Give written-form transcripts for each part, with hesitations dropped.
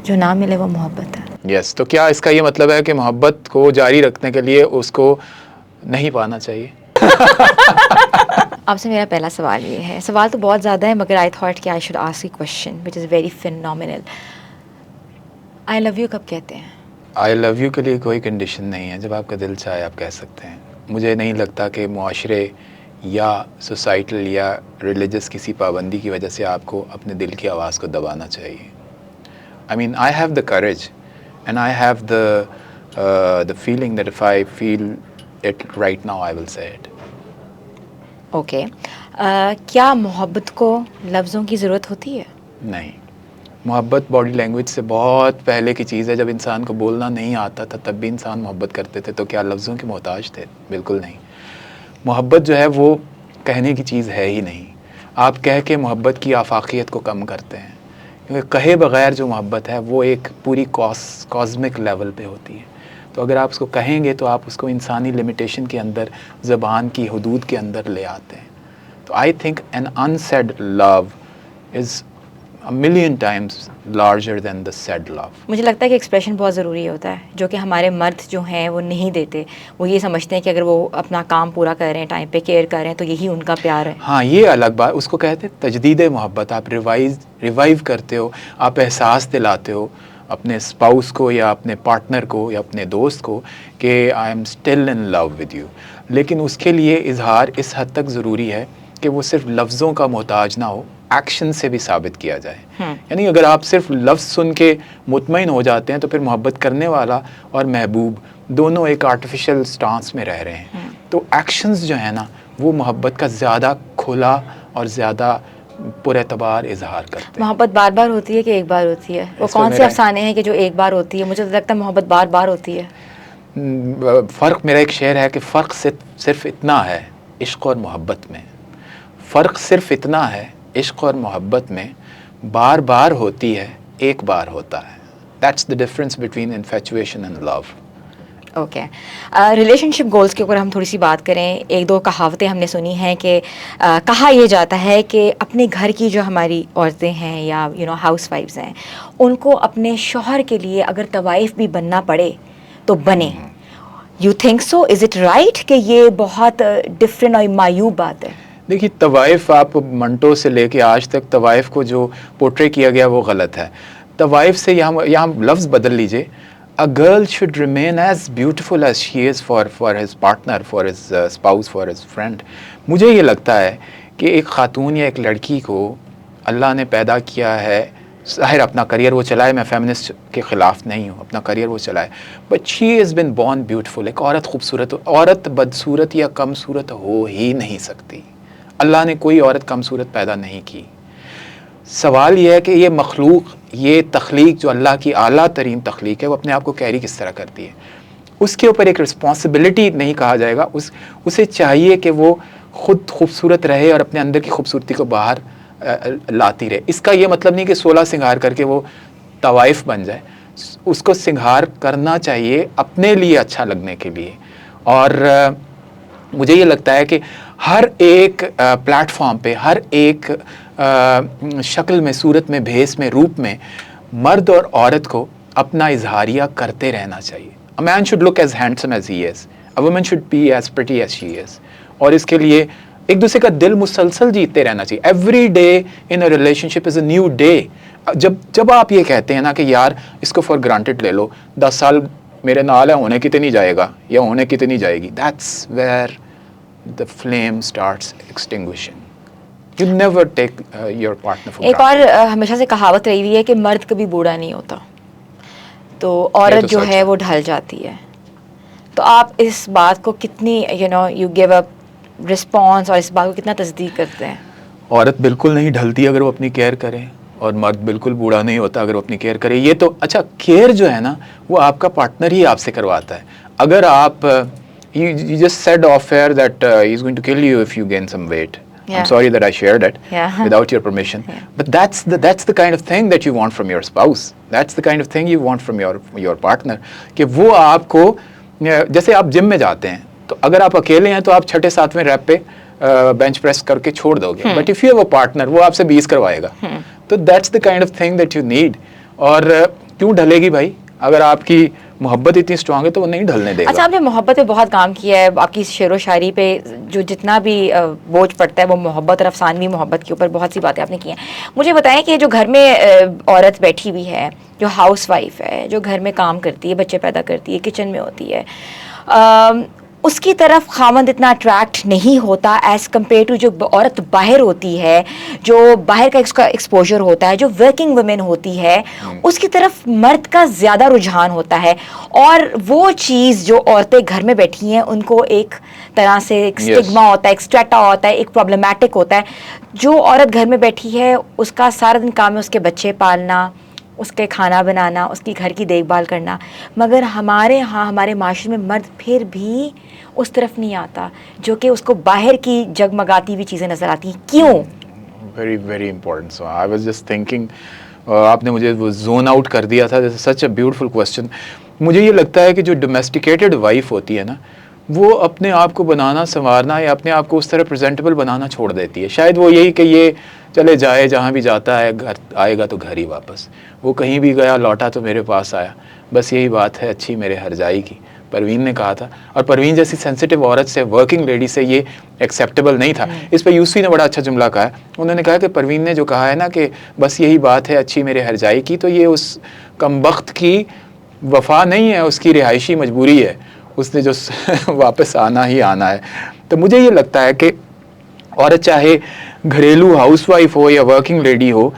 जो ना मिले वो मोहब्बत है। यस, तो क्या इसका ये मतलब है कि मोहब्बत को जारी रखने के लिए उसको नहीं पाना चाहिए? आपसे मेरा पहला सवाल ये है, सवाल तो बहुत ज़्यादा है मगर आई थॉट कि I should ask you question which is very phenomenal. I love you कब कहते हैं? आई लव यू के लिए कोई कंडीशन नहीं है, जब आपका दिल चाहे आप कह सकते हैं। मुझे नहीं लगता कि मुआशरे या सोसाइटल या रिलीजियस किसी पाबंदी की वजह से आपको अपने दिल की आवाज़ को दबाना चाहिए। I mean I have the courage and I have the feeling that if I feel it right now I will say it. Okay, क्या मोहब्बत को लफ्ज़ों की ज़रूरत होती है? नहीं, मोहब्बत बॉडी लैंग्वेज से बहुत पहले की चीज़ है। जब इंसान को बोलना नहीं आता था तब भी इंसान मोहब्बत करते थे, तो क्या लफ्ज़ों के मोहताज थे? बिल्कुल नहीं। मोहब्बत जो है वो कहने की चीज़ है ही नहीं। आप कह के मोहब्बत की आफाकियत को कम करते हैं, क्योंकि कहे बगैर जो मोहब्बत है वो एक पूरी कॉस्मिक लेवल पे होती है। तो अगर आप उसको कहेंगे तो आप उसको इंसानी लिमिटेशन के अंदर, ज़बान की हदूद के अंदर ले आते हैं। तो I think N unsaid love is a million times larger than the said love. मुझे लगता है कि एक्सप्रेशन बहुत ज़रूरी होता है, जो कि हमारे मर्द जो हैं वो नहीं देते। वो ये समझते हैं कि अगर वो अपना काम पूरा कर रहे हैं, टाइम पे केयर कर रहे हैं, तो यही उनका प्यार है। हाँ, ये अलग बात, उसको कहते हैं तजदीद मोहब्बत। आप रिवाइव करते हो, आप एहसास दिलाते हो अपने स्पाउस को या अपने पार्टनर को या अपने दोस्त को कि I am still in love with you. लेकिन उसके लिए इजहार इस हद तक ज़रूरी है कि वो सिर्फ लफ्ज़ों का मोहताज ना हो, एक्शन से भी साबित किया जाए। यानी अगर आप सिर्फ लफ्ज़ सुन के मुतमईन हो जाते हैं तो फिर मोहब्बत करने वाला और महबूब दोनों एक आर्टिफिशियल स्टांस में रह रहे हैं। तो एक्शंस जो है ना वो मोहब्बत का ज़्यादा खुला और ज़्यादा पुरएतबार इजहार करते हैं। मोहब्बत बार बार होती है कि एक बार होती है? वो कौन से अफसाने हैं कि जो एक बार होती है? मुझे तो लगता है मोहब्बत बार बार होती है। फ़र्क, मेरा एक शेर है कि फ़र्क सिर्फ इतना है इश्क़ और मोहब्बत में, फ़र्क सिर्फ इतना है इश्क़ और मोहब्बत में, बार बार होती है एक बार होता है। That's the difference between infatuation and love. Okay, relationship goals के ऊपर हम थोड़ी सी बात करें। एक दो कहावतें हमने सुनी हैं कि कहा यह जाता है कि अपने घर की जो हमारी औरतें हैं या हाउस वाइफ्स हैं, उनको अपने शौहर के लिए अगर तवाइफ भी बनना पड़े तो बने। You think so? Is it right कि ये बहुत डिफरेंट और मायूब बात है? देखिए, तवाइफ, आप मंटो से लेके आज तक तवाइफ को जो पोर्ट्रे किया गया वो गलत है। तवाइफ से यहाँ लफ्ज़ बदल लीजिए। A girl should remain as beautiful as she is for his partner, for his spouse, for his friend. मुझे ये लगता है कि एक ख़ातून या एक लड़की को अल्लाह ने पैदा किया है, ज़ाहिर अपना करियर वो चलाए, मैं फेमिनिस्ट के ख़िलाफ़ नहीं हूँ, अपना करियर वो चलाए, but she is been born beautiful. एक औरत खूबसूरत, औरत बदसूरत या कम सूरत हो ही नहीं सकती। अल्लाह ने कोई औरत कमसूरत पैदा नहीं की। सवाल यह है कि ये मखलूक, ये तख्लीक जो अल्लाह की आला तरीन तख्लीक है, वो अपने आप को कैरी किस तरह करती है, उसके ऊपर एक रिस्पॉन्सिबिलिटी नहीं कहा जाएगा। उसे चाहिए कि वो ख़ुद खूबसूरत रहे और अपने अंदर की खूबसूरती को बाहर लाती रहे। इसका ये मतलब नहीं कि 16 सिंगार करके वो तवाइफ बन जाए। उसको सिंगार करना चाहिए अपने लिए अच्छा लगने के लिए। और मुझे ये लगता है कि हर एक प्लेटफॉर्म पे, हर एक शक्ल में, सूरत में, भेस में, रूप में मर्द और औरत को अपना इजहारिया करते रहना चाहिए। A man should look as handsome as he is, a woman should be as pretty as she is. और इसके लिए एक दूसरे का दिल मुसलसल जीतते रहना चाहिए। Every day in a relationship is a new day. जब आप ये कहते हैं ना कि यार इसको फॉर ग्रांटेड ले लो, 10 साल मेरे नाल है, होने कितनी जाएगा या होने कितनी जाएगी, that's where the flame starts extinguishing. You never take your partner for एक granted. और हमेशा से कहावत रही हुई है कि मर्द कभी बूढ़ा नहीं होता, तो औरत जो है वो ढल जाती है। तो आप इस बात को कितनी यू गिव अ रिस्पॉन्स और इस बात को कितना तस्दीक करते हैं? औरत बिल्कुल नहीं ढलती अगर वो अपनी केयर करे, और मर्द बिल्कुल बूढ़ा नहीं होता अगर वो अपनी केयर करे। ये तो अच्छा, केयर जो है ना वो आपका पार्टनर ही आपसे करवाता है। अगर आप you just said off air that he's going to kill you if you gain some weight. Yeah. I'm sorry that I shared it without your permission. Yeah. But that's the kind of thing that you want from your spouse. That's the kind of thing you want from your partner. कि वो आपको, जैसे आप gym में जाते हैं तो अगर आप अकेले हैं तो आप 6, 7वें रैप पे बेंच प्रेस करके छोड़ दोगे, but if you have a partner वो आपसे 20 करवाएगा। तो that's the kind of thing that you need. और क्यों ढलेगी भाई? अगर आपकी मोहब्बत इतनी स्ट्रांग है तो वो नहीं ढलने देगा। अच्छा, आपने मोहब्बत पे बहुत काम किया है, आपकी शेर व शायरी पे जो जितना भी बोझ पड़ता है वो मोहब्बत और अफसानवी मोहब्बत के ऊपर बहुत सी बातें आपने की हैं। मुझे बताएं कि जो घर में औरत बैठी हुई है, जो हाउस वाइफ है, जो घर में काम करती है, बच्चे पैदा करती है, किचन में होती है, उसकी तरफ खामंद इतना अट्रैक्ट नहीं होता एज कम्पेयर टू जो औरत बाहर होती है, जो बाहर का इसका एक्सपोजर होता है, जो वर्किंग वुमेन होती है, उसकी तरफ मर्द का ज़्यादा रुझान होता है। और वो चीज़ जो औरतें घर में बैठी हैं उनको एक तरह से एक स्टिग्मा होता है, एक स्ट्रेटा होता है, एक प्रॉब्लमैटिक होता है। जो औरत घर में बैठी है उसका सारा दिन काम है उसके बच्चे पालना, उसके खाना बनाना, उसकी घर की देखभाल करना। मगर हमारे यहाँ हमारे माशरे में मर्द फिर भी उस तरफ नहीं आता जो कि उसको बाहर की जगमगाती हुई चीज़ें नज़र आती हैं। क्यों? Very very important. So I was just thinking, आपने मुझे वो जोन आउट कर दिया था। सच अ ब्यूटीफुल क्वेश्चन। मुझे ये लगता है कि जो डोमेस्टिकेटेड वाइफ होती है ना, वो अपने आप को बनाना संवारना या अपने आप को उस तरह प्रेजेंटेबल बनाना छोड़ देती है। शायद वो यही कि ये चले जाए, जहाँ भी जाता है घर आएगा तो घर ही वापस, वो कहीं भी गया लौटा तो मेरे पास आया, बस यही बात है अच्छी मेरे हरजाई की। परवीन ने कहा था, और परवीन जैसी सेंसिटिव औरत से, वर्किंग लेडी से ये एक्सेप्टेबल नहीं था। इस पर यूसी ने बड़ा अच्छा जुमला कहा है। उन्होंने कहा कि परवीन ने जो कहा है ना कि बस यही बात है अच्छी मेरे हरजाई की, तो ये उस कमबख्त की वफा नहीं है, उसकी रिहायशी मजबूरी है, उसने जो वापस आना ही आना है। तो मुझे ये लगता है कि औरत चाहे घरेलू हाउसवाइफ हो या वर्किंग लेडी हो,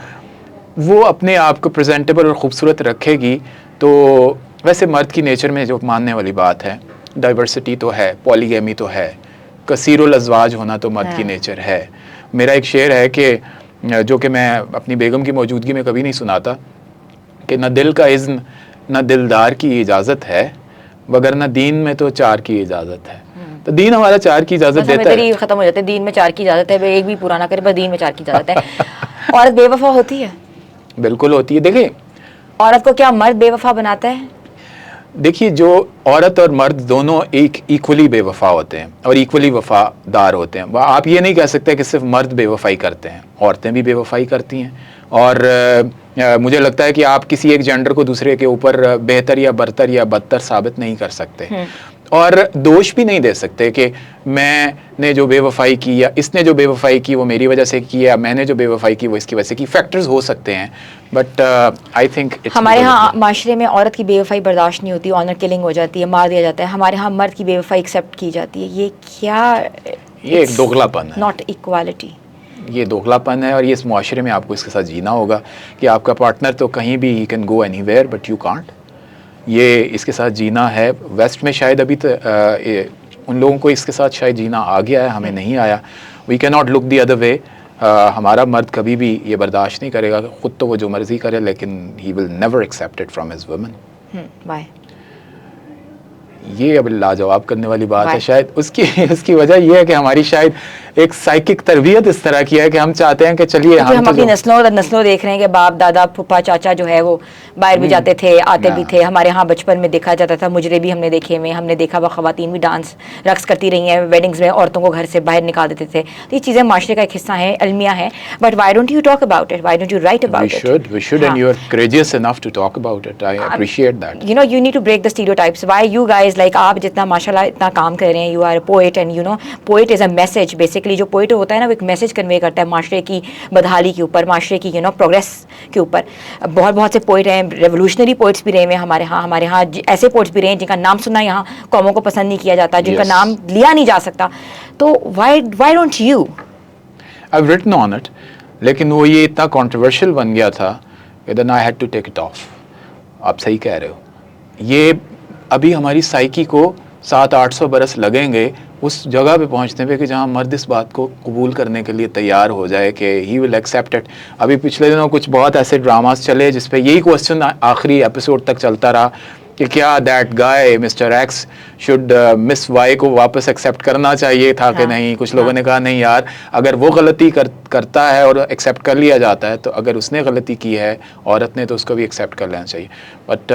वो अपने आप को प्रेजेंटेबल और ख़ूबसूरत रखेगी। तो वैसे मर्द की नेचर में जो मानने वाली बात है, डाइवर्सिटी तो है, पॉलीगैमी तो है, कसीरुल अज़वाज होना तो मर्द की नेचर है। मेरा एक शेर है कि जो कि मैं अपनी बेगम की मौजूदगी में कभी नहीं सुनाता, कि न दिल का इज़्न न दिलदार की इजाज़त है, मगर न दीन में तो चार की इजाज़त है। तो दीन हमारा चार की इजाज़त देता है। खत्म हो जाते हैं, दीन में चार की इजाज़त है, एक भी पूरा ना करे, बस दीन में चार की इजाज़त है। औरत बेवफा होती है? बिल्कुल होती है। देखिए, औरत को क्या मर्द बेवफा बनाता है? देखिए, जो औरत और मर्द दोनों एक इक्वली बेवफा होते हैं और इक्वली वफादार होते हैं। आप ये नहीं कह सकते कि सिर्फ मर्द बेवफाई करते हैं, औरतें भी बेवफाई करती हैं। और मुझे लगता है कि आप किसी एक जेंडर को दूसरे के ऊपर बेहतर या बरतर या बदतर साबित नहीं कर सकते, और दोष भी नहीं दे सकते कि मैंने जो बेवफाई की या इसने जो बेवफाई की वो मेरी वजह से की, या मैंने जो बेवफाई की वो इसकी वजह से की। फैक्टर्स हो सकते हैं, बट आई थिंक हमारे यहाँ माशरे में औरत की बेवफाई बर्दाश्त नहीं होती, ऑनर किलिंग हो जाती है, मार दिया जाता है। हमारे यहाँ मर्द की बेवफाई एक्सेप्ट की जाती है। ये क्या? ये एक दोगलापन है, नॉट इक्वालिटी। ये दोगलापन है, और ये इस मुआशरे में आपको इसके साथ जीना होगा कि आपका पार्टनर तो कहीं भी he can go anywhere but you can't. ये इसके साथ जीना है। वेस्ट में शायद अभी तो उन लोगों को इसके साथ शायद जीना आ गया है, हमें नहीं आया। We can not look the other way. हमारा मर्द कभी भी ये बर्दाश्त नहीं करेगा, ख़ुद तो वो जो मर्ज़ी करे, लेकिन he will never accept it from his woman. Bye. ये अब लाजवाब करने वाली बात है। शायद उसकी वजह यह है कि हमारी शायद एक साइकिक तरबियत इस तरह की है कि हम चाहते हैं कि चलिए हम अपनी नस्लों देख रहे हैं कि बाप दादा फूफा चाचा जो है वो बाहर भी जाते थे, आते भी थे। हमारे यहाँ बचपन में देखा जाता था, मुजरे भी हमने देखे हुए, हमने देखा वह ख़वातीन भी डांस रक्स करती रही हैं, वेडिंग्स में औरतों को घर से बाहर निकाल देते थे। तो ये चीज़ें माशरे का एक हिस्सा हैं, अलमिया है। But why don't you talk about it? Why don't you right about it? We should, and you are courageous enough to talk about it. I appreciate that. You know, you need to break the stereotypes. Why you guys, like आप जितना माशाल्लाह इतना काम कर रहे हैं, you are a poet and you know poet is a message. Basically जो poet होता है ना वो एक मैसेज कन्वे करता है माशरे की बदहाली के ऊपर, माशरे की प्रोग्रेस के ऊपर। बहुत से पोइट हैं, रेवोल्यूशनरी पोइट्स भी रहे हैं हमारे यहाँ ऐसे पोइट्स भी रहे हैं जिनका नाम सुनना यहाँ कौमों को पसंद नहीं किया जाता, जिनका नाम लिया नहीं जा सकता। तो why don't you? I've written on it, लेकिन वो ये इतना कंट्रोवर्शियल बन गया था कि then I had to take it off. आप सही कह रहे हो। ये अभी हमारी साइकी को 700-800 बरस लगेंगे उस जगह पे पहुंचने पे कि जहां मर्द इस बात को कबूल करने के लिए तैयार हो जाए कि ही विल एक्सेप्ट इट। अभी पिछले दिनों कुछ बहुत ऐसे ड्रामास चले जिस पे यही क्वेश्चन आखिरी एपिसोड तक चलता रहा कि क्या that guy mister X should miss Y को वापस एक्सेप्ट करना चाहिए था कि नहीं। कुछ लोगों ने कहा नहीं यार, अगर वो गलती करता है और एक्सेप्ट कर लिया जाता है तो अगर उसने गलती की है औरत ने तो उसको भी एक्सेप्ट कर लेना चाहिए। बट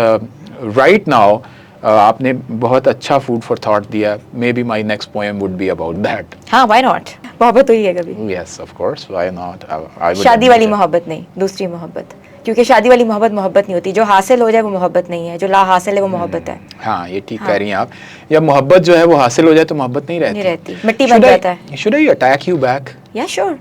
राइट नाउ आपने बहुत अच्छा फूड फॉर थॉट दिया। May be my next poem would be about that. हाँ, व्हाई नॉट? मोहब्बत हुई है कभी? Yes of course, why not. शादी वाली मोहब्बत नहीं, दूसरी मोहब्बत क्योंकि शादी वाली मोहब्बत मोहब्बत नहीं होती, जो हासिल हो जाए वो मोहब्बत नहीं है, जो ला हासिल है वो मोहब्बत है। हाँ, ये ठीक कह रही हैं आप। या मोहब्बत जो है वो हासिल हो जाए तो मोहब्बत नहीं रहती, मिट्टी बन जाता है। Should I attack you back? या श्योर।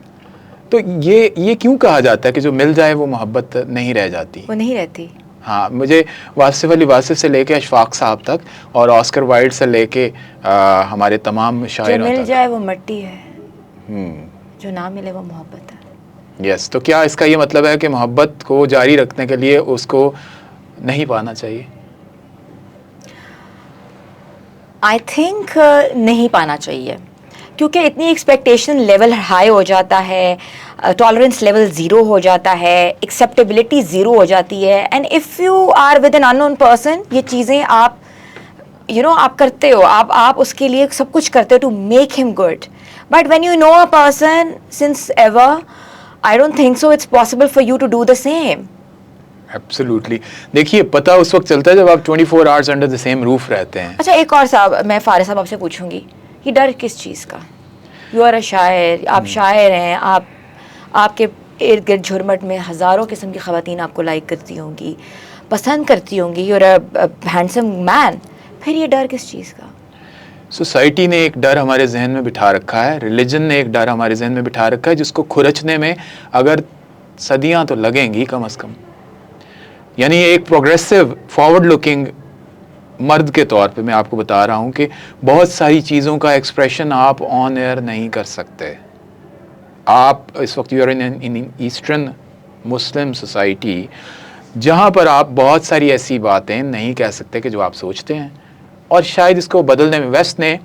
तो ये क्यों कहा जाता है कि जो मिल जाए वो मोहब्बत नहीं रह जाती? वो नहीं रहती। हाँ, मुझे वासिफ अली वासिफ से लेके अशफाक साहब तक और ऑस्कर वाइल्ड से लेके हमारे तमाम शायरों जो मिल तक, जाए वो मिट्टी है, जो ना मिले वो मोहब्बत है। यस। तो क्या इसका ये मतलब है कि मोहब्बत को जारी रखने के लिए उसको नहीं पाना चाहिए? आई थिंक नहीं पाना चाहिए, क्योंकि इतनी एक्सपेक्टेशन लेवल हाई हो जाता है, टॉलरेंस लेवल ज़ीरो हो जाता है, एक्सेप्टेबिलिटी ज़ीरो हो जाती है। And if you are with an unknown person, ये चीज़ें आप आप करते हो, आप उसके लिए सब कुछ करते हो to make him good, but when you know a person since ever, I don't think so it's possible for you to do the same. Absolutely. देखिए, पता उस वक्त चलता है जब आप 24 hours under the same roof रहते हैं। अच्छा, एक और साहब, मैं फारिस साहब आपसे पूछूंगी, ये डर किस चीज़ का? यू आर अ शायर, आप शायर हैं, आपके इर्द गिर्द झुरमट में हज़ारों किस्म की ख़वातीन आपको लाइक करती होंगी, पसंद करती होंगी, you are a handsome man, फिर ये डर किस चीज़ का? सोसाइटी ने एक डर हमारे जहन में बिठा रखा है, रिलीजन ने एक डर हमारे जहन में बिठा रखा है, जिसको खुरचने में अगर सदियां तो लगेंगी कम से कम। यानी एक प्रोग्रेसिव फॉरवर्ड लुकिंग मर्द के तौर पे मैं आपको बता रहा हूँ कि बहुत सारी चीज़ों का एक्सप्रेशन आप ऑन एयर नहीं कर सकते। आप इस वक्त you are in eastern Muslim society, जहाँ पर आप बहुत सारी ऐसी बातें नहीं कह सकते कि जो आप सोचते हैं, और शायद इसको बदलने में वेस्ट ने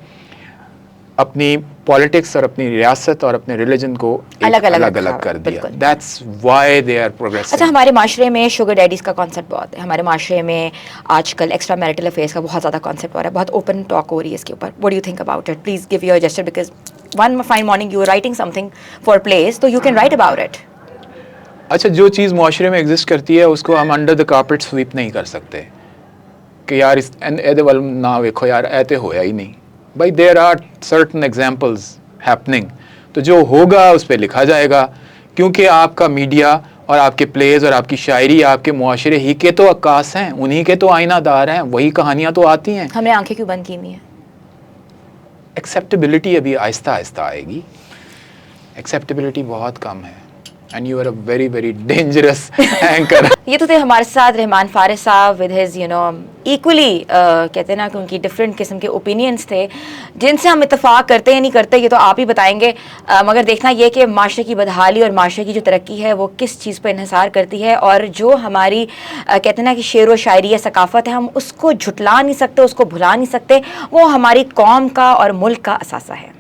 अपनी पॉलिटिक्स और अपनी रियासत और अपने रिलीजन को अलग अलग कर दिया। That's why they are progressing. अच्छा, हमारे माशरे में शुगर डैडीज़ का कॉन्सेप्ट बहुत है, हमारे माशरे में आजकल एक्स्ट्रा मैरिटल अफेयर्स का बहुत ज़्यादा कॉन्सेप्ट हो रहा है, बहुत ओपन टॉक हो रही है इसके ऊपर। What do you think about it? Please give your gesture, because one fine morning you are writing something for place, तो you can write about it. अच्छा, जो चीज़ मुआशरे में एग्जिस्ट करती है उसको हम अंडर द कार्पेट स्वीप नहीं कर सकते कि यार इस एदे वाल ना वेखो यार, ऐते होया ही नहीं भाई। There are certain examples happening, तो जो होगा उस पर लिखा जाएगा, क्योंकि आपका मीडिया और आपके प्लेज और आपकी शायरी आपके मुआशरे ही के तो अक्कास हैं, उन्हीं के तो आईनादार हैं, वही कहानियाँ तो आती हैं। हमने आंखें क्यों बंद की हुई हैं? एक्सेप्टेबिलिटी अभी आहिस्ता आहिस्ता आएगी, एक्सेप्टेबिलिटी बहुत कम है, and you are a very very dangerous anchor. ये तो थे हमारे साथ रहमान फारिस साहब विद हिज इक्वली कहते हैं ना कि उनकी डिफरेंट किस्म के ओपिनियंस थे, जिनसे हम इत्तेफाक करते हैं नहीं करते ये तो आप ही बताएंगे, मगर देखना ये कि माशरे की बदहाली और माशरे की जो तरक्की है वो किस चीज़ पर इन्हिसार करती है, और जो हमारी कहते हैं ना कि शेर व शायरी या सकाफ़त है, हम उसको झुटला नहीं सकते, उसको भुला नहीं सकते, वो हमारी कौम का और मुल्क का असासा है।